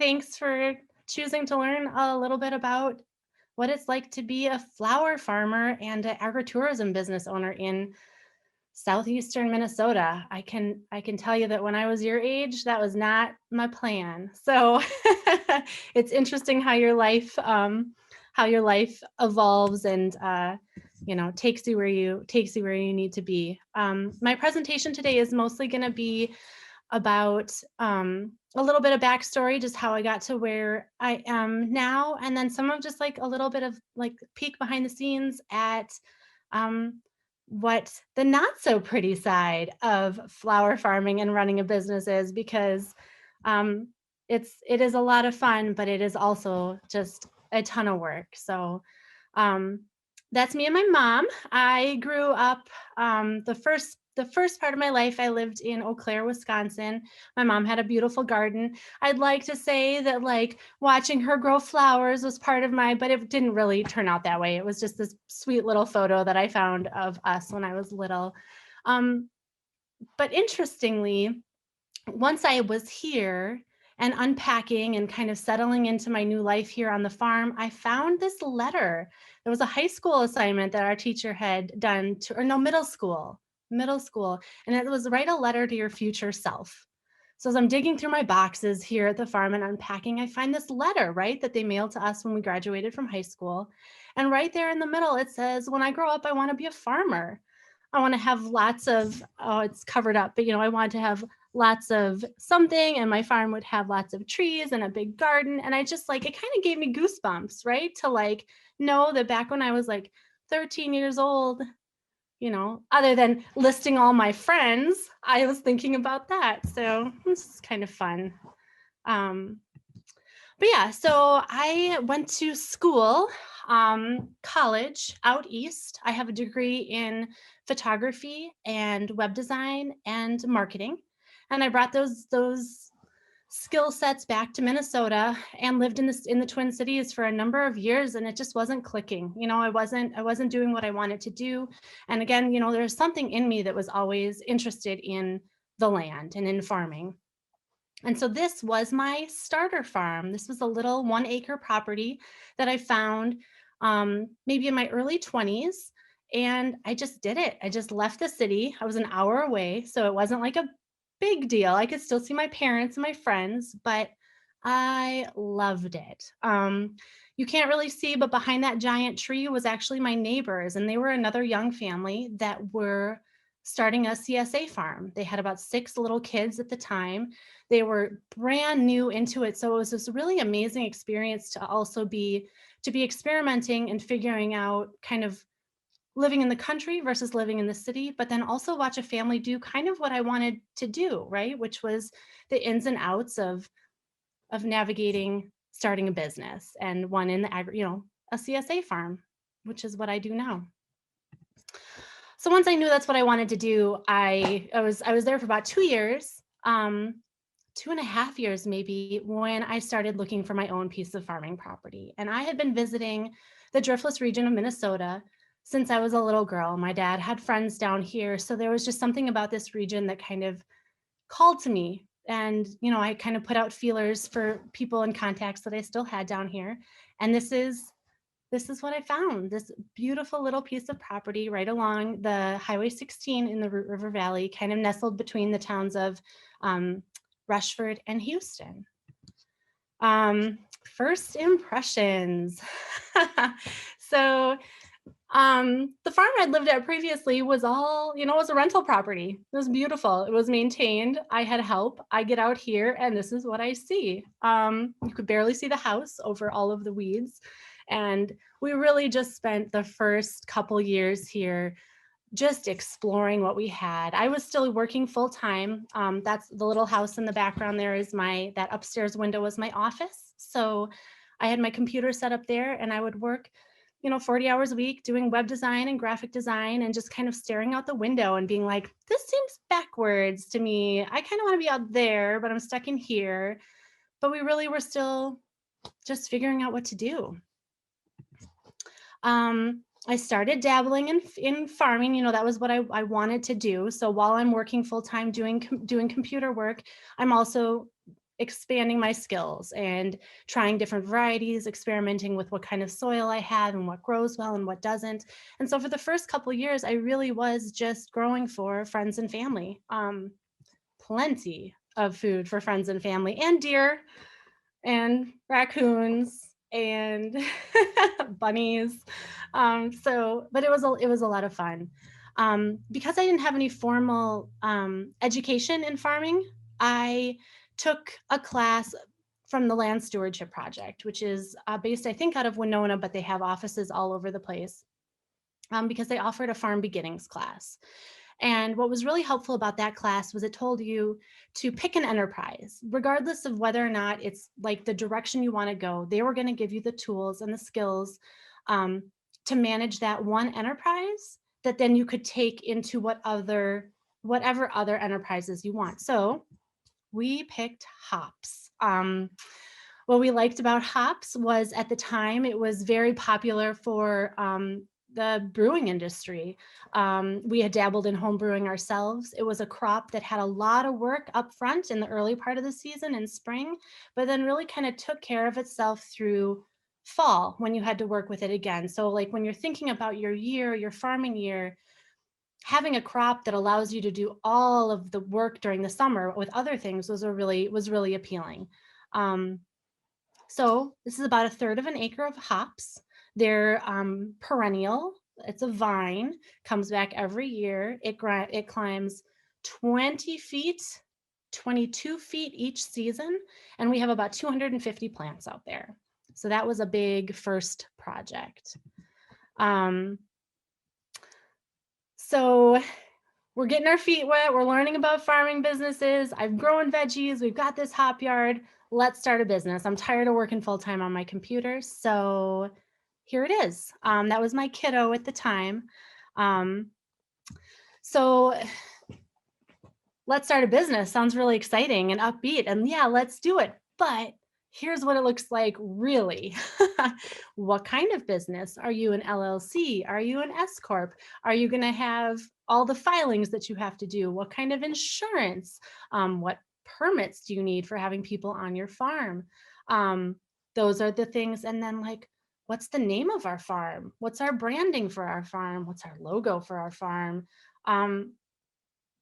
Thanks for choosing to learn a little bit about what it's like to be a flower farmer and an agritourism business owner in southeastern Minnesota. I can tell you that when I was your age, that was not my plan. So it's interesting how your life evolves and takes you where you need to be. My presentation today is mostly going to be about a little bit of backstory, just how I got to where I am now, and then some of just like a little bit of like peek behind the scenes at um, what the not so pretty side of flower farming and running a business is, because um, it is a lot of fun, but it is also just a ton of work. So um, that's me and my mom. I grew up the first part of my life, I lived in Eau Claire, Wisconsin. My mom had a beautiful garden. I'd like to say that like watching her grow flowers was part of but it didn't really turn out that way. It was just this sweet little photo that I found of us when I was little. Um, but interestingly, once I was here and unpacking and kind of settling into my new life here on the farm, I found this letter. There was a high school assignment that our teacher had done or no, middle school. And it was write a letter to your future self. So as I'm digging through my boxes here at the farm and unpacking, I find this letter, right, that they mailed to us when we graduated from high school. And right there in the middle, it says, when I grow up, I want to be a farmer. I want to have lots of, oh, it's covered up, but I want to have lots of something, and my farm would have lots of trees and a big garden. And I just like, it kind of gave me goosebumps, right? To like know that back when I was like 13 years old, other than listing all my friends, I was thinking about that. So this is kind of fun. Um, but yeah, so I went to school, college out east. I have a degree in photography and web design and marketing. And I brought those skill sets back to Minnesota and lived in the Twin Cities for a number of years, and it just wasn't clicking. I wasn't doing what I wanted to do. And again, there's something in me that was always interested in the land and in farming. And so this was my starter farm. This was a little 1 acre property that I found maybe in my early 20s. And I just did it. I just left the city. I was an hour away. So it wasn't like a big deal. I could still see my parents and my friends, but I loved it. You can't really see, but behind that giant tree was actually my neighbors. And they were another young family that were starting a CSA farm. They had about 6 little kids at the time. They were brand new into it. So it was this really amazing experience to also be experimenting and figuring out kind of living in the country versus living in the city, but then also watch a family do kind of what I wanted to do, right? Which was the ins and outs of navigating starting a business, and one in a CSA farm, which is what I do now. So once I knew that's what I wanted to do, I was there for about 2 years, 2.5 years maybe, when I started looking for my own piece of farming property. And I had been visiting the driftless region of Minnesota since I was a little girl. My dad had friends down here, so there was just something about this region that kind of called to me. And I kind of put out feelers for people and contacts that I still had down here. And this is what I found, this beautiful little piece of property right along the Highway 16 in the Root River Valley, kind of nestled between the towns of Rushford and Houston. First impressions. So the farm I'd lived at previously was all, it was a rental property. It was beautiful. It was maintained. I had help. I get out here and this is what I see. You could barely see the house over all of the weeds. And we really just spent the first couple years here just exploring what we had. I was still working full time. That's the little house in the background there is that upstairs window was my office. So I had my computer set up there and I would work 40 hours a week doing web design and graphic design and just kind of staring out the window and being like, this seems backwards to me. I kind of want to be out there, but I'm stuck in here. But we really were still just figuring out what to do. I started dabbling in farming. That was what I wanted to do. So while I'm working full time doing computer work, I'm also expanding my skills and trying different varieties, experimenting with what kind of soil I have and what grows well and what doesn't. And so for the first couple of years, I really was just growing for friends and family. Plenty of food for friends and family, and deer and raccoons and bunnies. But it was a lot of fun. Because I didn't have any formal education in farming, I took a class from the Land Stewardship Project, which is based, I think, out of Winona, but they have offices all over the place, because they offered a farm beginnings class. And what was really helpful about that class was it told you to pick an enterprise, regardless of whether or not it's like the direction you want to go. They were going to give you the tools and the skills to manage that one enterprise that then you could take into whatever other enterprises you want. So we picked hops. What we liked about hops was, at the time, it was very popular for the brewing industry. We had dabbled in home brewing ourselves. It was a crop that had a lot of work up front in the early part of the season in spring, but then really kind of took care of itself through fall when you had to work with it again. So like when you're thinking about your year, your farming year, having a crop that allows you to do all of the work during the summer with other things was really appealing. So this is about 1/3 of an acre of hops. They're perennial. It's a vine, comes back every year. It climbs 20 feet, 22 feet each season, and we have about 250 plants out there. So that was a big first project. So we're getting our feet wet. We're learning about farming businesses. I've grown veggies. We've got this hop yard. Let's start a business. I'm tired of working full-time on my computer. So here it is. That was my kiddo at the time. So let's start a business. Sounds really exciting and upbeat. And yeah, let's do it. But here's what it looks like really. What kind of business? Are you an LLC? Are you an S Corp? Are you going to have all the filings that you have to do? What kind of insurance? What permits do you need for having people on your farm? Those are the things. And then, like, what's the name of our farm? What's our branding for our farm? What's our logo for our farm?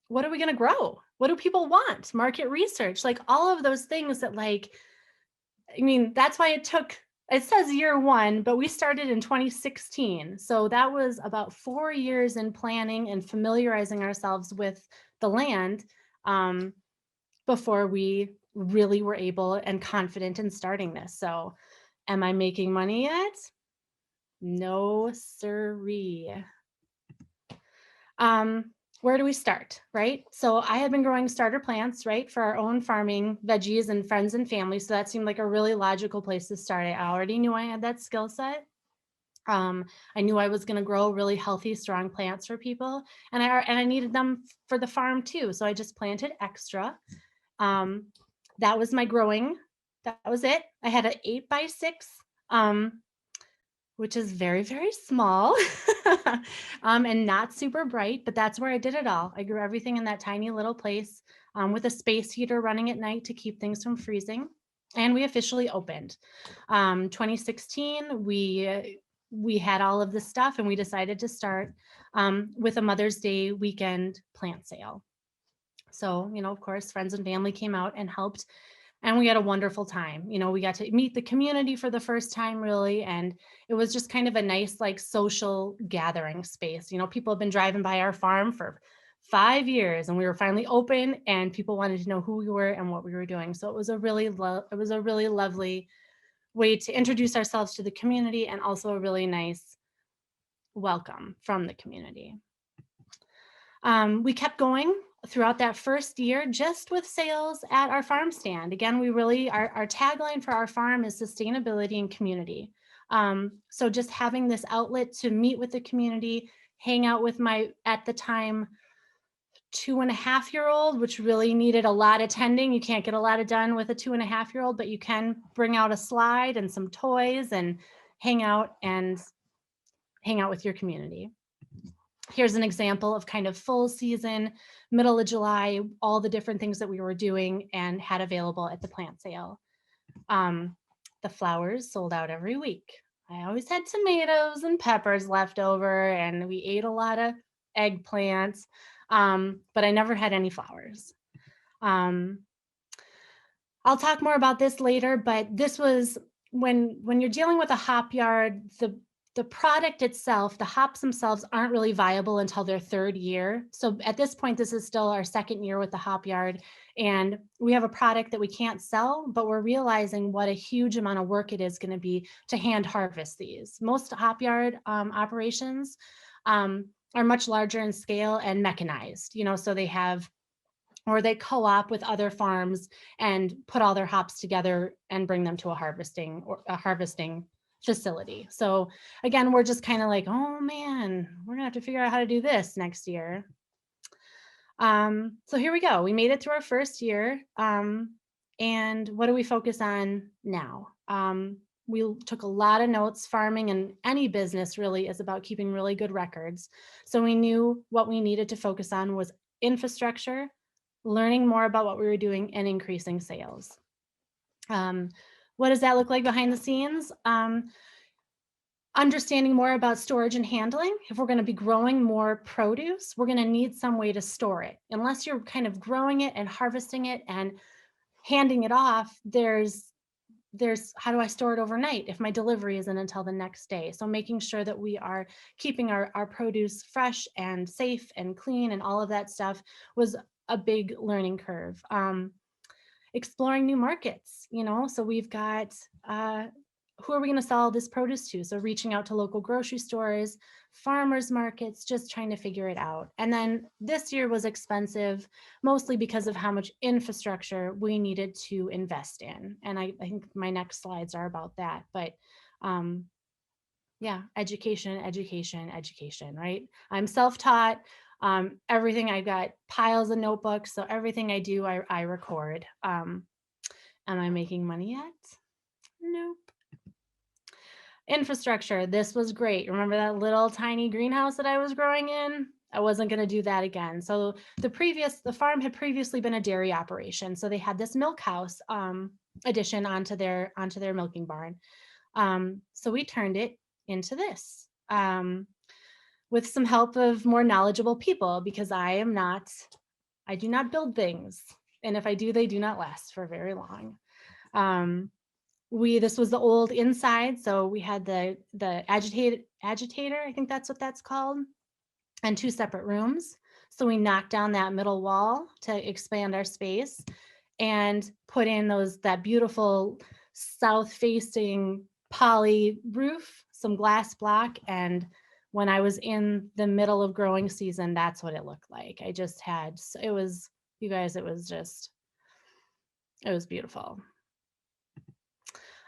What are we going to grow? What do people want? Market research, like all of those things that, like, I mean, that's why it says year one, but we started in 2016. So that was about 4 years in planning and familiarizing ourselves with the land before we really were able and confident in starting this. So am I making money yet? No, sirree. Where do we start, right? So I had been growing starter plants, right, for our own farming veggies and friends and family. So that seemed like a really logical place to start. I already knew I had that skill set. I knew I was going to grow really healthy, strong plants for people, and I needed them for the farm too. So I just planted extra. That was my growing. That was it. I had an 8x6. Which is very, very small and not super bright, but that's where I did it all. I grew everything in that tiny little place with a space heater running at night to keep things from freezing. And we officially opened. 2016, we had all of this stuff, and we decided to start with a Mother's Day weekend plant sale. So, of course, friends and family came out and helped. And we had a wonderful time. We got to meet the community for the first time, really. And it was just kind of a nice, like, social gathering space. People have been driving by our farm for 5 years, and we were finally open, and people wanted to know who we were and what we were doing. So it was a really lovely way to introduce ourselves to the community, and also a really nice welcome from the community. We kept going throughout that first year just with sales at our farm stand. Again, our tagline for our farm is sustainability and community. So just having this outlet to meet with the community, hang out with my, at the time, 2.5-year-old, which really needed a lot of tending. You can't get a lot done with a 2.5-year-old, but you can bring out a slide and some toys and hang out with your community. Here's an example of kind of full season, middle of July, all the different things that we were doing and had available at the plant sale. The flowers sold out every week. I always had tomatoes and peppers left over, and we ate a lot of eggplants, but I never had any flowers. I'll talk more about this later, but this was when you're dealing with a hop yard, the product itself, the hops themselves aren't really viable until their third year. So at this point, this is still our second year with the hop yard, and we have a product that we can't sell, but we're realizing what a huge amount of work it is going to be to hand harvest these. Most hop yard operations are much larger in scale and mechanized, so they have, or they co-op with other farms and put all their hops together and bring them to a harvesting facility. So again, we're just kind of like, oh man, we're gonna have to figure out how to do this next year. So here we go. We made it through our first year. And what do we focus on now? We took a lot of notes. Farming and any business really is about keeping really good records. So we knew what we needed to focus on was infrastructure, learning more about what we were doing, and increasing sales. What does that look like behind the scenes? Understanding more about storage and handling. If we're going to be growing more produce, we're going to need some way to store it. Unless you're kind of growing it and harvesting it and handing it off, there's how do I store it overnight if my delivery isn't until the next day? So making sure that we are keeping our produce fresh and safe and clean and all of that stuff was a big learning curve. Exploring new markets, so we've got, who are we going to sell this produce to? So reaching out to local grocery stores, farmers markets, just trying to figure it out. And then this year was expensive, mostly because of how much infrastructure we needed to invest in. And I think my next slides are about that. But yeah, education, right? I'm self-taught. Everything, I've got piles of notebooks, so everything I do, I record. Am I making money yet? Nope. Infrastructure, this was great. Remember that little tiny greenhouse that I was growing in? I wasn't going to do that again. So the farm had previously been a dairy operation, so they had this milk house addition onto their milking barn. So we turned it into this. With some help of more knowledgeable people, because I do not build things. And if I do, they do not last for very long. This was the old inside. So we had the agitator, I think that's what that's called, and 2 separate rooms. So we knocked down that middle wall to expand our space and put in that beautiful south facing poly roof, some glass block, and when I was in the middle of growing season, that's what it looked like. It was beautiful.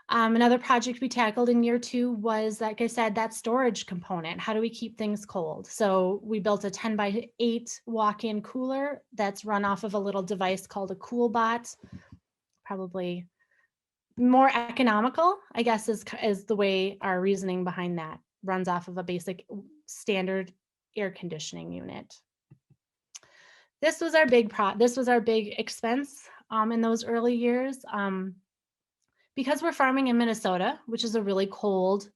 Another project we tackled in year 2 was, like I said, that storage component. How do we keep things cold? So we built a 10x8 walk-in cooler that's run off of a little device called a CoolBot. Probably more economical, I guess, is the way our reasoning behind that. Runs off of a basic standard air conditioning unit. This was our big expense in those early years. Because we're farming in Minnesota, which is a really cold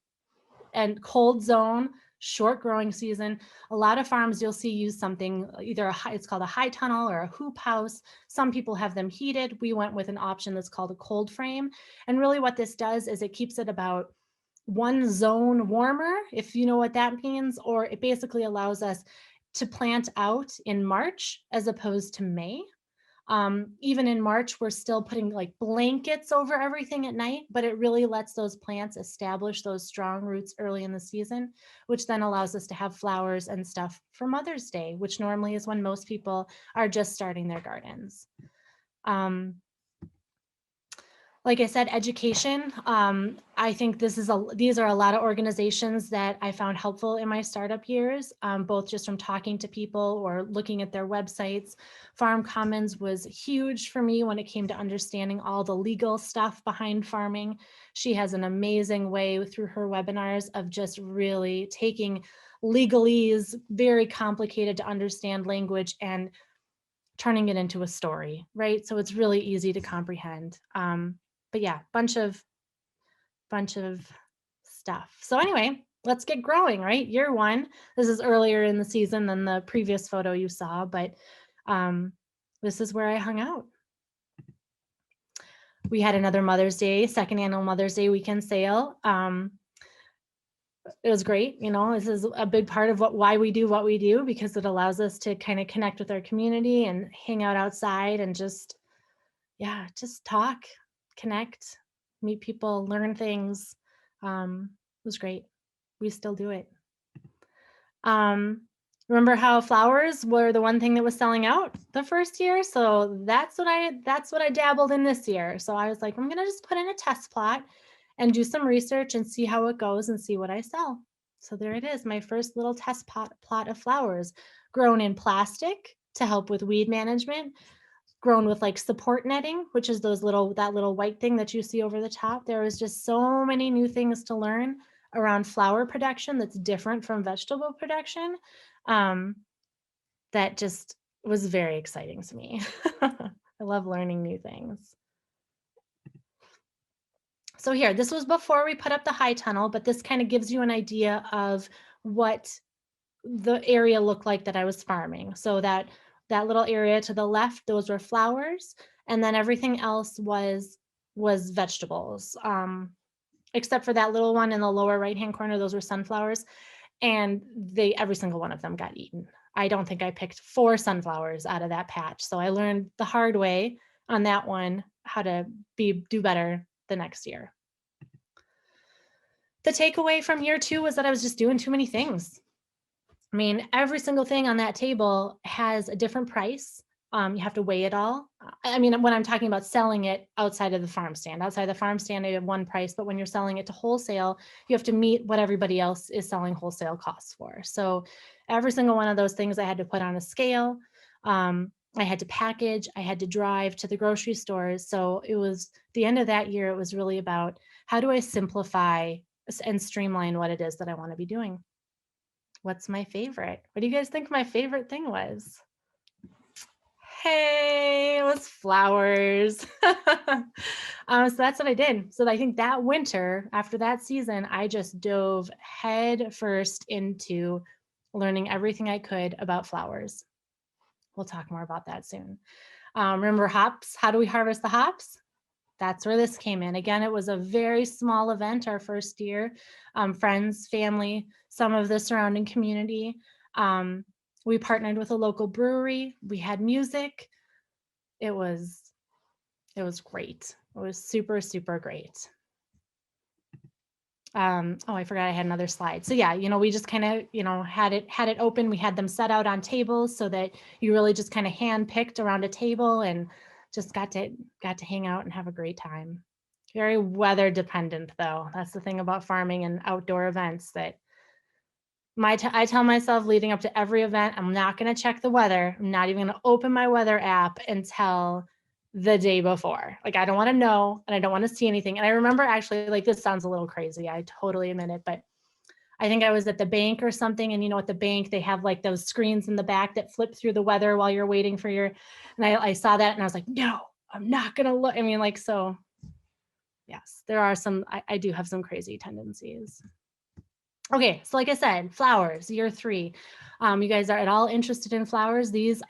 zone, short growing season, a lot of farms you'll see use something, either it's called a high tunnel or a hoop house. Some people have them heated. We went with an option that's called a cold frame. And really what this does is it keeps it about 1 zone warmer, if you know what that means, or it basically allows us to plant out in March as opposed to May. Even in March, we're still putting like blankets over everything at night, but it really lets those plants establish those strong roots early in the season, which then allows us to have flowers and stuff for Mother's Day, which normally is when most people are just starting their gardens. Like I said, education. I think these are a lot of organizations that I found helpful in my startup years, both just from talking to people or looking at their websites. Farm Commons was huge for me when it came to understanding all the legal stuff behind farming. She has an amazing way through her webinars of just really taking legalese, very complicated to understand language, and turning it into a story, right? So it's really easy to comprehend. But yeah, bunch of stuff. So anyway, let's get growing, right? Year one. This is earlier in the season than the previous photo you saw, but this is where I hung out. We had another Mother's Day, second annual Mother's Day weekend sale. It was great. You know, this is a big part of why we do what we do, because it allows us to kind of connect with our community and hang out outside and just talk, connect, meet people, learn things. It was great. We still do it. Remember how flowers were the one thing that was selling out the first year? So that's what I dabbled in this year. So I was like, I'm gonna just put in a test plot and do some research and see how it goes and see what I sell. So there it is, my first little test plot of flowers, grown in plastic to help with weed management, grown with like support netting, which is that little white thing that you see over the top. There was just so many new things to learn around flower production that's different from vegetable production. That just was very exciting to me. I love learning new things. So here, this was before we put up the high tunnel, but this kind of gives you an idea of what the area looked like that I was farming. So that little area to the left, those were flowers, and then everything else was vegetables. Except for that little one in the lower right-hand corner, those were sunflowers, and every single one of them got eaten. I don't think I picked 4 sunflowers out of that patch. So I learned the hard way on that one how to do better the next year. The takeaway from year 2 was that I was just doing too many things. I mean, every single thing on that table has a different price. You have to weigh it all. I mean, when I'm talking about selling it outside of the farm stand, they have one price, but when you're selling it to wholesale, you have to meet what everybody else is selling wholesale costs for. So every single one of those things I had to put on a scale. I had to package, I had to drive to the grocery stores. So it was the end of that year, it was really about how do I simplify and streamline what it is that I want to be doing. What's my favorite? What do you guys think my favorite thing was? Hey, it was flowers. So that's what I did. So I think that winter, after that season, I just dove head first into learning everything I could about flowers. We'll talk more about that soon. Remember hops? How do we harvest the hops? That's where this came in. Again, it was a very small event our first year. Friends, family, some of the surrounding community. We partnered with a local brewery. We had music. It was great. It was super, super great. Oh, I forgot I had another slide. So yeah, we just kind of, had it open. We had them set out on tables so that you really just kind of hand picked around a table and just got to hang out and have a great time. Very weather dependent though. That's the thing about farming and outdoor events, that I tell myself leading up to every event, I'm not going to check the weather. I'm not even going to open my weather app until the day before. Like, I don't want to know, and I don't want to see anything. And I remember actually, like, this sounds a little crazy, I totally admit it, but I think I was at the bank or something. And at the bank, they have like those screens in the back that flip through the weather while you're waiting for and I saw that and I was like, no, I'm not going to look. I mean, like, so yes, there are I do have some crazy tendencies. Okay, so like I said, flowers, year 3. You guys are at all interested in flowers? This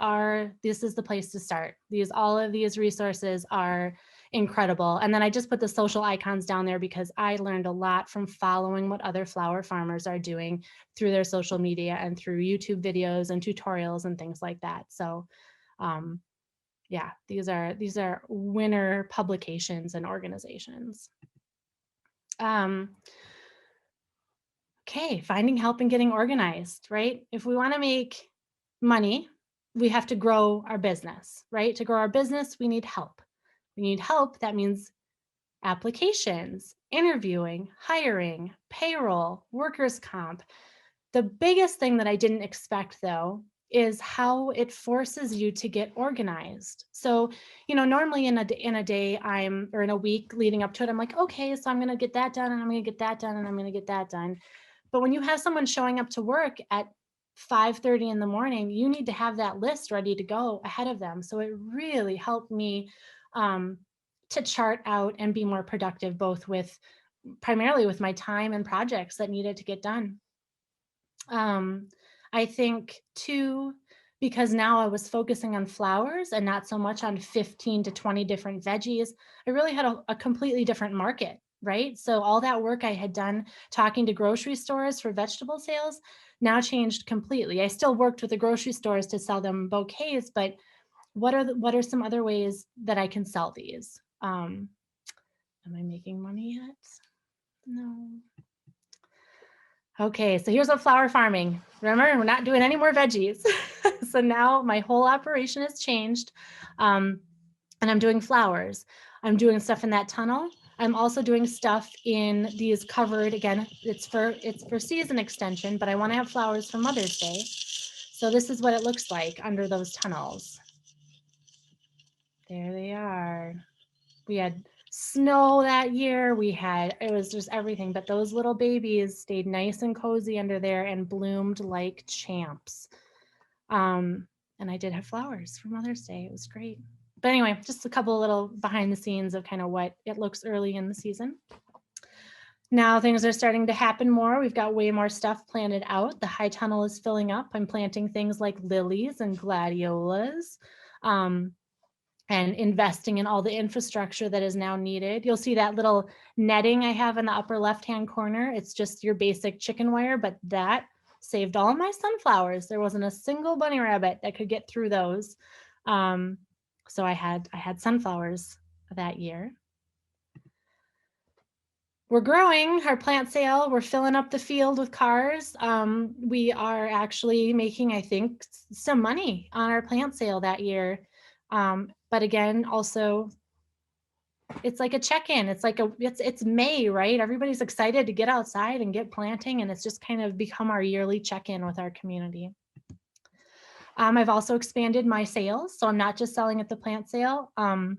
is the place to start. All of these resources are incredible. And then I just put the social icons down there because I learned a lot from following what other flower farmers are doing through their social media and through YouTube videos and tutorials and things like that. So yeah, these are winner publications and organizations. Okay, finding help and getting organized, right? If we want to make money, we have to grow our business, right? To grow our business, we need help. We need help. That means applications, interviewing, hiring, payroll, workers' comp. The biggest thing that I didn't expect, though, is how it forces you to get organized. So, normally in a day, or in a week leading up to it, I'm like, okay, so I'm going to get that done, and I'm going to get that done, and I'm going to get that done. But when you have someone showing up to work at 5:30 in the morning, you need to have that list ready to go ahead of them. So it really helped me to chart out and be more productive, both with primarily with my time and projects that needed to get done. I think too, because now I was focusing on flowers and not so much on 15 to 20 different veggies, I really had a completely different market, right? So all that work I had done talking to grocery stores for vegetable sales now changed completely. I still worked with the grocery stores to sell them bouquets, but what are some other ways that I can sell these? Am I making money yet? No. Okay, so here's what flower farming. Remember, we're not doing any more veggies. So now my whole operation has changed, and I'm doing flowers. I'm doing stuff in that tunnel. I'm also doing stuff in these covered, again, it's for season extension, but I want to have flowers for Mother's Day. So this is what it looks like under those tunnels. There they are. We had snow that year. It was just everything, but those little babies stayed nice and cozy under there and bloomed like champs. And I did have flowers for Mother's Day. It was great. But anyway, just a couple of little behind the scenes of kind of what it looks early in the season. Now things are starting to happen more. We've got way more stuff planted out. The high tunnel is filling up. I'm planting things like lilies and gladiolas. And investing in all the infrastructure that is now needed. You'll see that little netting I have in the upper left-hand corner. It's just your basic chicken wire, but that saved all my sunflowers. There wasn't a single bunny rabbit that could get through those. So I had sunflowers that year. We're growing our plant sale. We're filling up the field with cars. We are actually making, I think, some money on our plant sale that year. But again, also, it's like a check-in. It's like it's May, right? Everybody's excited to get outside and get planting, and it's just kind of become our yearly check-in with our community. I've also expanded my sales, so I'm not just selling at the plant sale. I'm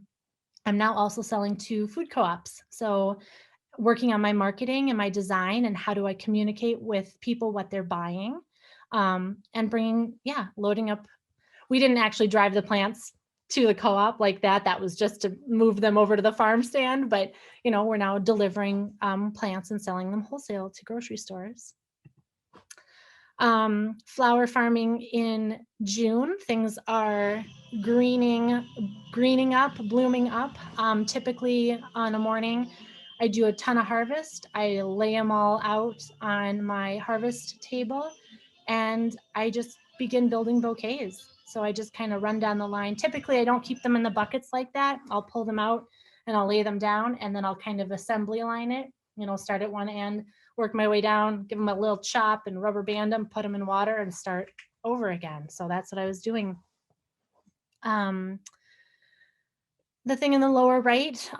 now also selling to food co-ops. So working on my marketing and my design and how do I communicate with people what they're buying, and bringing, loading up. We didn't actually drive the plants to the co-op like that. That was just to move them over to the farm stand. But, we're now delivering plants and selling them wholesale to grocery stores. Flower farming in June, things are greening up, blooming up. Typically on a morning, I do a ton of harvest. I lay them all out on my harvest table and I just begin building bouquets. So I just kind of run down the line. Typically, I don't keep them in the buckets like that. I'll pull them out and I'll lay them down and then I'll kind of assembly line it, start at one end, work my way down, give them a little chop and rubber band them, put them in water and start over again. So that's what I was doing. The thing in the lower right,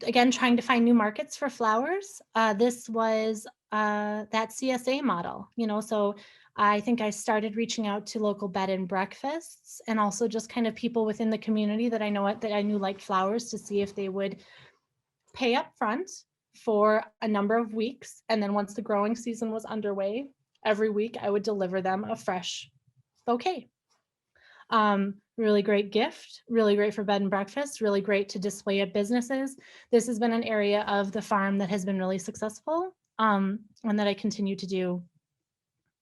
again, trying to find new markets for flowers. This was that CSA model, so I think I started reaching out to local bed and breakfasts and also just kind of people within the community that I knew liked flowers to see if they would pay up front for a number of weeks. And then once the growing season was underway, every week I would deliver them a fresh bouquet. Really great gift, really great for bed and breakfast, really great to display at businesses. This has been an area of the farm that has been really successful, and that I continue to do,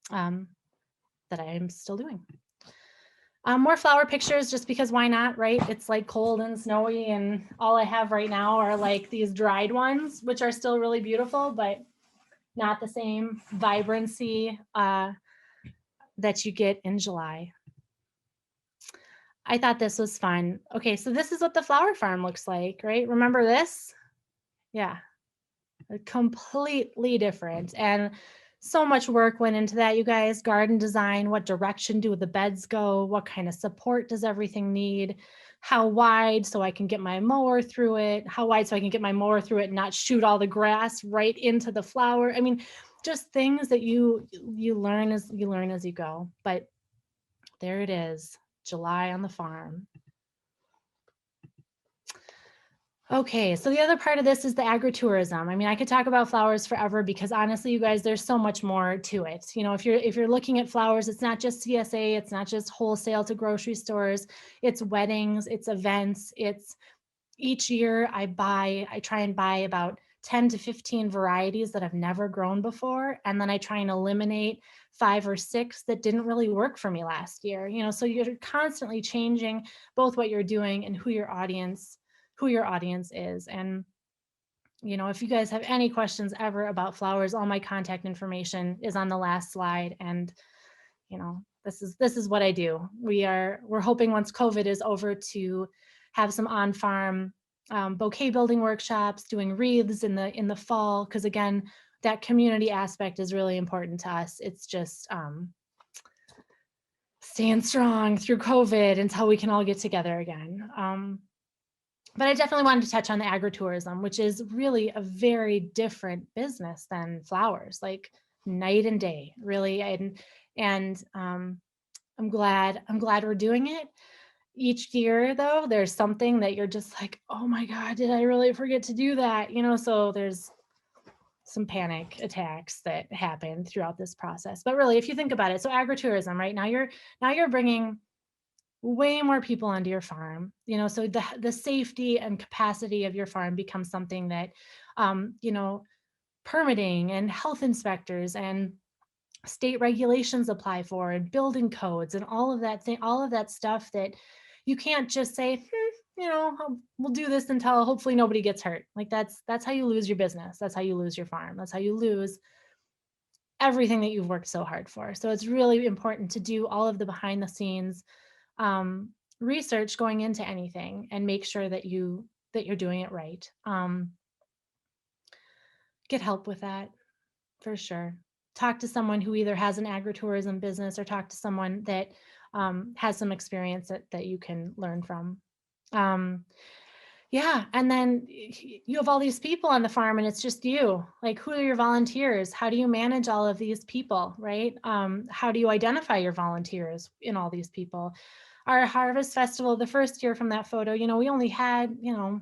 that I am still doing. More flower pictures, just because why not, right? It's like cold and snowy, and all I have right now are like these dried ones, which are still really beautiful, but not the same vibrancy that you get in July. I thought this was fun. Okay, so this is what the flower farm looks like, right? Remember this? Yeah, completely different. And so much work went into that, you guys. Garden design, what direction do the beds go? What kind of support does everything need? How wide so I can get my mower through it? How wide so I can get my mower through it and not shoot all the grass right into the flower? I mean, just things that you learn as you go. But there it is, July on the farm. Okay, so the other part of this is the agritourism. I mean, I could talk about flowers forever because honestly, you guys, there's so much more to it. You know, if you're looking at flowers, it's not just CSA, it's not just wholesale to grocery stores, it's weddings, it's events, it's each year I try and buy about 10 to 15 varieties that I've never grown before. And then I try and eliminate 5 or 6 that didn't really work for me last year. You know, so you're constantly changing both what you're doing and who your audience is. And, you know, if you guys have any questions ever about flowers, all my contact information is on the last slide. And you know, this is what I do. We're hoping once COVID is over to have some on-farm bouquet building workshops, doing wreaths in the fall, because again, that community aspect is really important to us. It's just staying strong through COVID until we can all get together again. But I definitely wanted to touch on the agritourism, which is really a very different business than flowers, like night and day, really. And I'm glad we're doing it. Each year, though, there's something that you're just like, oh my God, did I really forget to do that? You know, so there's some panic attacks that happen throughout this process. But really, if you think about it, so agritourism, right now you're bringing way more people onto your farm, you know, so the safety and capacity of your farm becomes something that you know, permitting and health inspectors and state regulations apply for, and building codes and all of that stuff that you can't just say, you know, we'll do this until hopefully nobody gets hurt. Like that's how you lose your business. That's how you lose your farm. That's how you lose everything that you've worked so hard for. So it's really important to do all of the behind the scenes research going into anything and make sure that you're doing it right. Get help with that for sure. Talk to someone who either has an agritourism business or talk to someone that has some experience that you can learn from. Um, yeah, and then you have all these people on the farm and it's just you. Like, who are your volunteers? How do you manage all of these people, right? How do you identify your volunteers in all these people? Our harvest festival, the first year from that photo, you know, we only had, you know,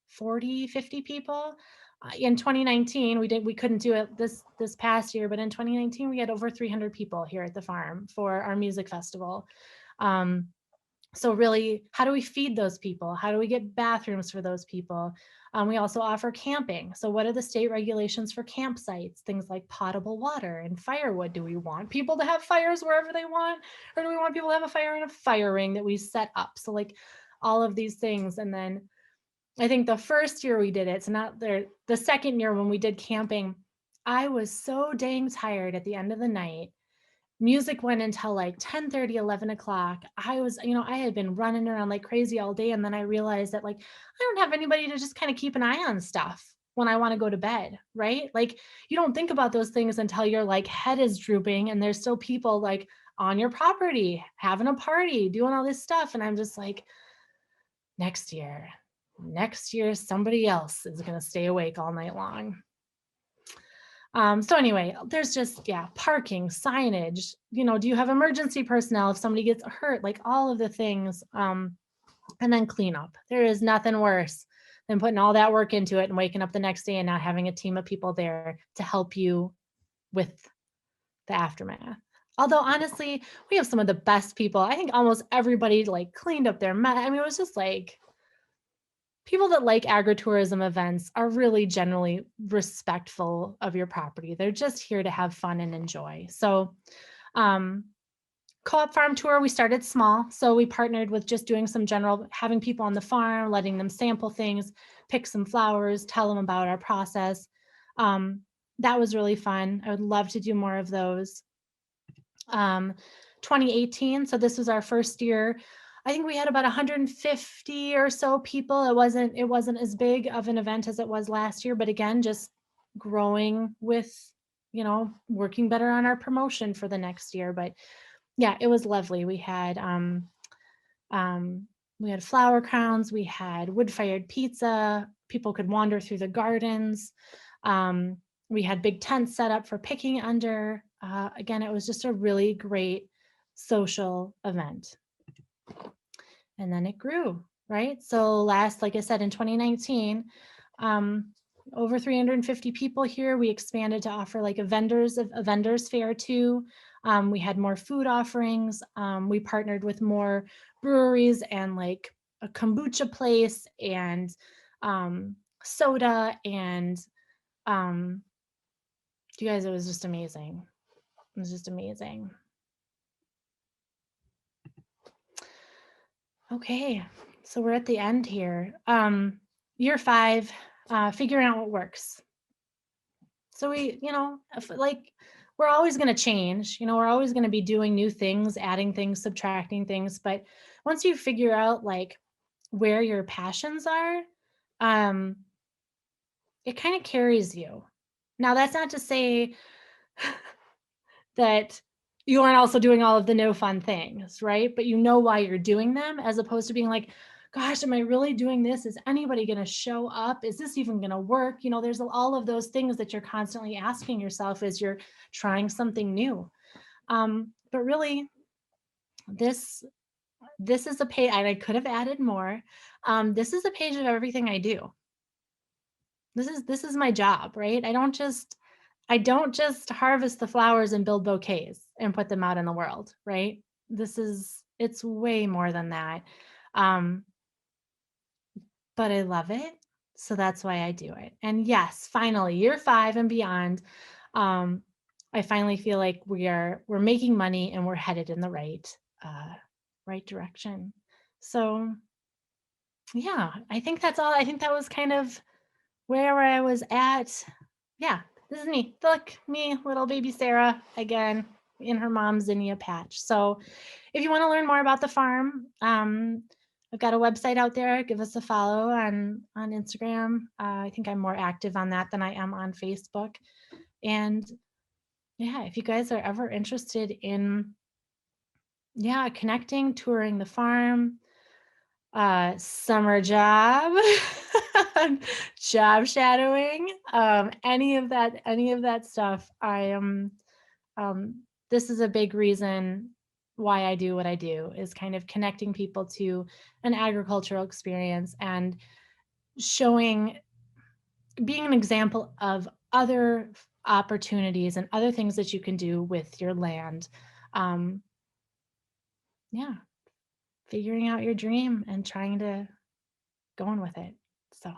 40, 50 people. In 2019, we couldn't do it this past year, but in 2019 we had over 300 people here at the farm for our music festival. Um, so really, how do we feed those people? How do we get bathrooms for those people? We also offer camping. So what are the state regulations for campsites? Things like potable water and firewood. Do we want people to have fires wherever they want? Or do we want people to have a fire in a fire ring that we set up? So like all of these things. And then I think the first year we did it, so not the second year when we did camping, I was so dang tired at the end of the night. Music went until like 10:30, 11 o'clock. I was, you know, I had been running around like crazy all day. And then I realized that like, I don't have anybody to just kind of keep an eye on stuff when I want to go to bed, right? Like you don't think about those things until your like head is drooping and there's still people like on your property, having a party, doing all this stuff. And I'm just like, next year, somebody else is going to stay awake all night long. So anyway, there's just, yeah, parking, signage, you know, do you have emergency personnel if somebody gets hurt, like all of the things, and then cleanup. There is nothing worse than putting all that work into it and waking up the next day and not having a team of people there to help you with the aftermath. Although honestly, we have some of the best people. I think almost everybody like cleaned up their mess. I mean, it was just like people that like agritourism events are really generally respectful of your property. They're just here to have fun and enjoy. So, co-op farm tour, we started small. So we partnered with just doing some general, having people on the farm, letting them sample things, pick some flowers, tell them about our process. That was really fun. I would love to do more of those. 2018, so this was our first year. I think we had about 150 or so people. It wasn't as big of an event as it was last year, but again, just growing with, you know, working better on our promotion for the next year. But yeah, it was lovely. We had flower crowns, we had wood-fired pizza, people could wander through the gardens. We had big tents set up for picking under. Again, it was just a really great social event. And then it grew. right? So like I said, in 2019, um, over 350 people here. We expanded to offer like a vendors fair too. We had more food offerings. We partnered with more breweries and like a kombucha place and soda and you guys, it was just amazing. It was just amazing. Okay, so we're at the end here. Year 5, figuring out what works. So like we're always going to change, we're always going to be doing new things, adding things, subtracting things. But once you figure out like where your passions are, um, it kind of carries you. Now, that's not to say that you aren't also doing all of the no fun things, right? But you know why you're doing them, as opposed to being like, gosh, am I really doing this? Is anybody going to show up? Is this even going to work? There's all of those things that you're constantly asking yourself as you're trying something new. But really, this is a page, and I could have added more. This is a page of everything I do. This is my job, right? I don't just harvest the flowers and build bouquets and put them out in the world, right? It's way more than that. But I love it. So that's why I do it. And yes, finally, year 5 and beyond, I finally feel like we're making money and we're headed in the right direction. So yeah, I think that's all. I think that was kind of where I was at. Yeah, this is me. Look, me, little baby Sarah, again, in her mom's zinnia patch. So if you want to learn more about the farm, I've got a website out there. Give us a follow on Instagram. I think I'm more active on that than I am on Facebook. And yeah, if you guys are ever interested in connecting, touring the farm, summer job, job shadowing, any of that stuff, I am this is a big reason why I do what I do, is kind of connecting people to an agricultural experience and being an example of other opportunities and other things that you can do with your land. Um, yeah, figuring out your dream and trying to go on with it. So